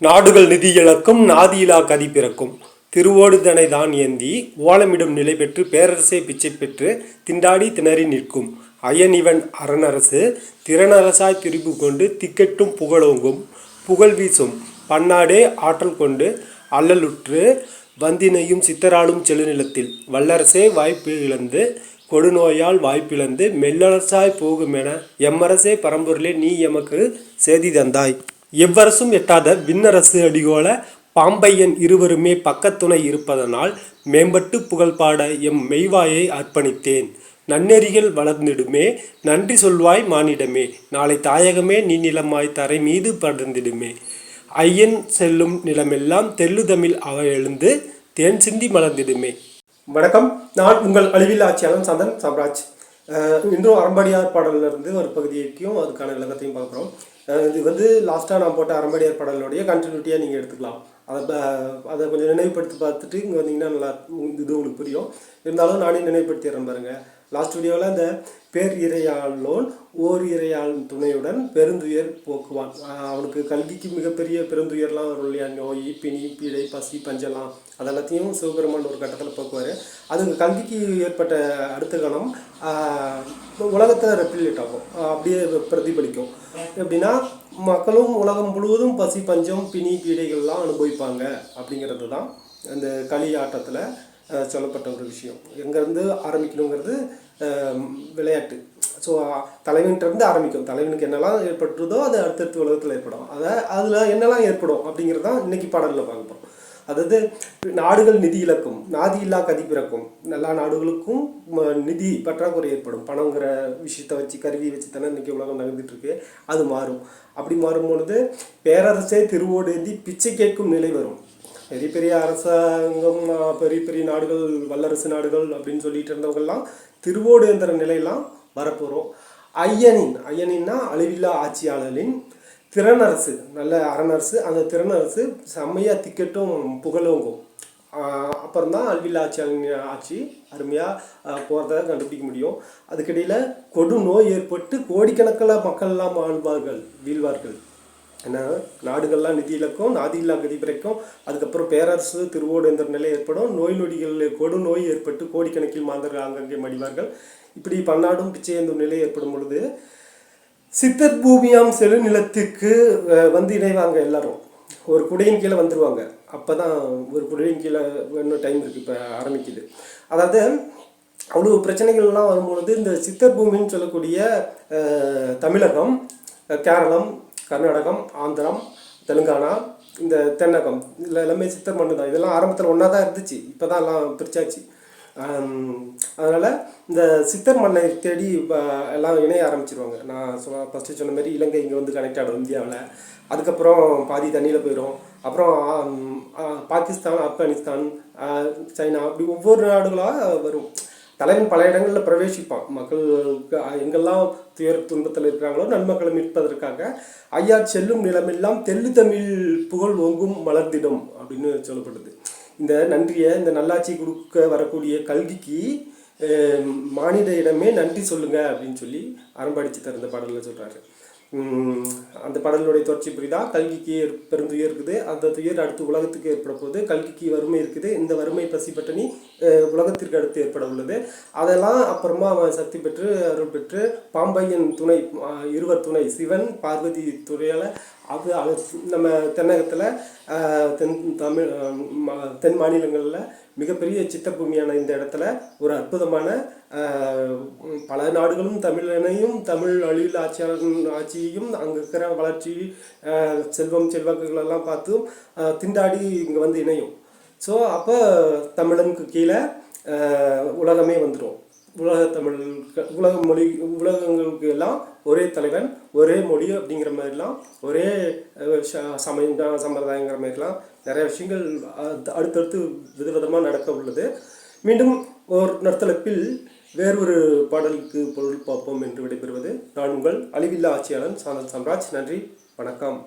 நாடுகள் நிதி இழக்கும் நாதியிலா கதி பிறக்கும் திருவோடுதனை தான் ஏந்தி ஓலமிடும் நிலை பெற்று பேரரசே பிச்சை பெற்று திண்டாடி திணறி நிற்கும் அயனிவன் அரணரசு திறனரசாய் திரிபு கொண்டு திக்கெட்டும் புகழோங்கும் புகழ் வீசும் பன்னாடே ஆற்றல் கொண்டு அல்லலுற்று வந்தினையும் சித்தராலும் செழுநிலத்தில் வல்லரசே வாய்ப்பு இழந்து கொடுநோயால் வாய்ப்பிழந்து மெல்லரசாய் போகுமென எம்மரசே பரம்பொருளே நீ எமக்கு செய்தி தந்தாய். எவ்வரசும் எட்டாத விண்ணரசு அடிகோல பாம்பையன் இருவருமே பக்கத்துணை இருப்பதனால் மேம்பட்டு புகழ்பாட எம் மெய்வாயை அர்ப்பணித்தேன். நன்னெறிகள் வளர்ந்திடுமே நன்றி சொல்வாய் மானிடமே நாளை தாயகமே நீ நிலமாய் தரை மீது படர்ந்திடுமே ஐயன் செல்லும் நிலமெல்லாம் தெல்லுதமிழ் அவ எழுந்து தேன் சிந்தி மலர்ந்திடுமே. வணக்கம், நான் உங்கள் அழிவில் ஆட்சியாளன் சந்தன் சாம்ராஜ். இன்றும் அறம்படியார் பாடலிருந்து ஒரு பகுதியையும் அதுக்கான விளக்கத்தையும் பார்க்குறோம். இது லாஸ்ட்டாக நான் போட்ட அறம்படியார் பாடலுடைய கண்டினியூட்டியாக நீங்கள் எடுத்துக்கலாம். அதை கொஞ்சம் நினைவுபடுத்தி பார்த்துட்டு இங்கே வந்தீங்கன்னா நல்லா இது உங்களுக்கு புரியும். இருந்தாலும் நானே நினைவுபடுத்திடுறேன் பாருங்கள். லாஸ்ட் வீடியோவில் அந்த பேர் இறையாளோன் ஓர் இறையாள் துணையுடன் பெருந்துயர் போக்குவான். அவனுக்கு கல்விக்கு மிகப்பெரிய பெருந்துயர்லாம் வரும் இல்லையா, நோய் பிணி பீடை பசி பஞ்செல்லாம் அதெல்லாத்தையும் சிவபெருமான் ஒரு கட்டத்தில் போக்குவார். அதுக்கு கல்விக்கு ஏற்பட்ட அடுத்த கணம் உலகத்தில் ரெப்ளிகேட் ஆகும், அப்படியே பிரதிபலிக்கும். எப்படின்னா மக்களும் உலகம் முழுவதும் பசி பஞ்சம் பிணி பீடைகள்லாம் அனுபவிப்பாங்க அப்படிங்கிறது தான் அந்த களி ஆட்டத்தில் சொல்லப்பட்ட ஒரு விஷயம். எங்கேருந்து ஆரம்பிக்கணுங்கிறது விளையாட்டு. ஸோ தலைவன்கிட்டருந்து ஆரம்பிக்கும். தலைவனுக்கு என்னெல்லாம் ஏற்பட்டுறதோ அது அடுத்தடுத்து உலகத்தில் ஏற்படும். அதில் என்னெல்லாம் ஏற்படும் அப்படிங்கிறது தான் இன்றைக்கி பாடலில் பார்க்கப்போம். அதாவது நாடுகள் நிதி இழக்கும் நாதி இல்லா கதி பிறக்கும். எல்லா நாடுகளுக்கும் நிதி பற்றாக்குறை ஏற்படும். பணங்கிற விஷயத்தை வச்சு கருவி வச்சு தானே இன்றைக்கி உலகம் நகர்ந்துட்டுருக்கு. அது மாறும். அப்படி மாறும்பொழுது பேரரசே திருவோடேந்தி பிச்சை கேட்கும் நிலை வரும். பெரிய பெரிய அரசாங்கம் பெரிய பெரிய நாடுகள் வல்லரசு நாடுகள் அப்படின்னு சொல்லிட்டு இருந்தவங்கெல்லாம் திருவோடேந்திர நிலையெல்லாம் வரப்போகிறோம். ஐயனின்னா அழிவில்லா ஆட்சியாளரின் திறனரசு, நல்ல அரணரசு. அந்த திறனரசு செம்மையாக திக்கெட்டும் புகழோங்கும். அப்புறம் தான் அழிவில்லா ஆட்சியாளரின் ஆட்சி அருமையாக போகிறத கண்டுபிடிக்க முடியும். அதுக்கிடையில் கொடு நோய் ஏற்பட்டு கோடிக்கணக்கில் மக்கள்லாம் வீழ்வார்கள். ஏன்னா நாடுகள்லாம் நிதி இழக்கும் நாதி இல்லா கதி பிறக்கும். அதுக்கப்புறம் பேரரசு திருவோடேந்திர நிலை ஏற்படும். நோய் நொடிகள் கொடு நோய் ஏற்பட்டு கோடிக்கணக்கில் மாந்தர்கள் அங்கங்கே மடிவார்கள். இப்படி பன்னாடும் பிச்சையேந்தும் நிலை ஏற்படும் பொழுது சித்தர் பூமியாம் செழு நிலத்துக்கு இணைவாங்க. எல்லாரும் ஒரு குடையின் கீழே வந்துடுவாங்க. அப்போ தான் ஒரு குடையின் கீழே இன்னும் டைம் இருக்குது, இப்போ ஆரம்பிக்குது. அதாவது அவ்வளோ பிரச்சனைகள்லாம் வரும்பொழுது இந்த சித்தர் பூமின்னு சொல்லக்கூடிய தமிழகம், கேரளம், கர்நாடகம், ஆந்திரம், தெலுங்கானா, இந்த தென்னகம் இதில் எல்லாமே சித்தர் மண்ணு தான். இதெல்லாம் ஆரம்பத்தில் ஒன்றா தான் இருந்துச்சு, இப்போ தான் எல்லாம் பிரிச்சாச்சு. அதனால் இந்த சித்தர் மண்ணை தேடி எல்லாம் இணைய ஆரம்பிச்சிருவாங்க. நான் ஃபஸ்ட்டு சொன்ன மாதிரி இலங்கை இங்கே வந்து கனெக்ட் ஆகிடும் இந்தியாவில். அதுக்கப்புறம் பாதி தண்ணியில் போயிடும். அப்புறம் பாகிஸ்தான், ஆப்கானிஸ்தான், சைனா, அப்படி ஒவ்வொரு நாடுகளாக வரும். தலைவன் பல இடங்களில் பிரவேசிப்பான். மக்களுக்கு எங்கெல்லாம் துயர் துன்பத்தில் இருக்கிறாங்களோ நன்மக்களை மீட்பதற்காக ஐயா செல்லும் நிலமெல்லாம் தெல்லு தமிழ் புகழ் ஓங்கும் மலர்ந்திடும் அப்படின்னு சொல்லப்படுது. இந்த நன்றியை இந்த நல்லாட்சி கொடுக்க வரக்கூடிய கல்விக்கு மானிட இடமே நன்றி சொல்லுங்க அப்படின்னு சொல்லி அறம்படிச்சு தருந்த பாடலில் சொல்கிறாரு. அந்த பாடலுடைய தொடர்ச்சி புரியுதா? கல்விக்கு பெருந்துயர் இருக்குது, அந்த துயர் அடுத்து உலகத்துக்கு ஏற்பட போகுது. கல்விக்கு வறுமை இருக்குது, இந்த வறுமை பசி பட்டணி உலகத்திற்கு அடுத்து ஏற்பட உள்ளது. அதெல்லாம் அப்புறமா அவன் சக்தி பெற்று அருள் பெற்று பாம்பையன் துணை, இருவர் துணை, சிவன் பார்வதி துணையால் அது நம்ம தென்னகத்தில் தென் மாநிலங்களில் மிகப்பெரிய சித்தப்பூமியான இந்த இடத்துல ஒரு அற்புதமான பல நாடுகளும் தமிழனையும் தமிழ் அழிவில் ஆட்சியையும் அங்கே இருக்கிற வளர்ச்சி செல்வம் செல்வாக்குகளெல்லாம் பார்த்தும் திண்டாடி இங்கே வந்து இணையும். ஸோ அப்போ தமிழனுக்கு கீழே உலகமே வந்துடும். உலக மொழி உலகங்களுக்கு எல்லாம் ஒரே தலைவன் ஒரே மொழி அப்படிங்கிற மாதிரிலாம் ஒரே சம்பிரதாயங்கிற மாதிரிலாம் நிறைய விஷயங்கள் அடுத்தடுத்து விதவிதமாக நடக்க உள்ளது. மீண்டும் ஒரு நர்த்தலப்பில் வேறொரு பாடலுக்கு பொருள் பார்ப்போம் என்று விடைபெறுவது நான் உங்கள் அழிவில்லா ஆட்சியாளன் சாந்தன் சாம்ராஜ். நன்றி, வணக்கம்.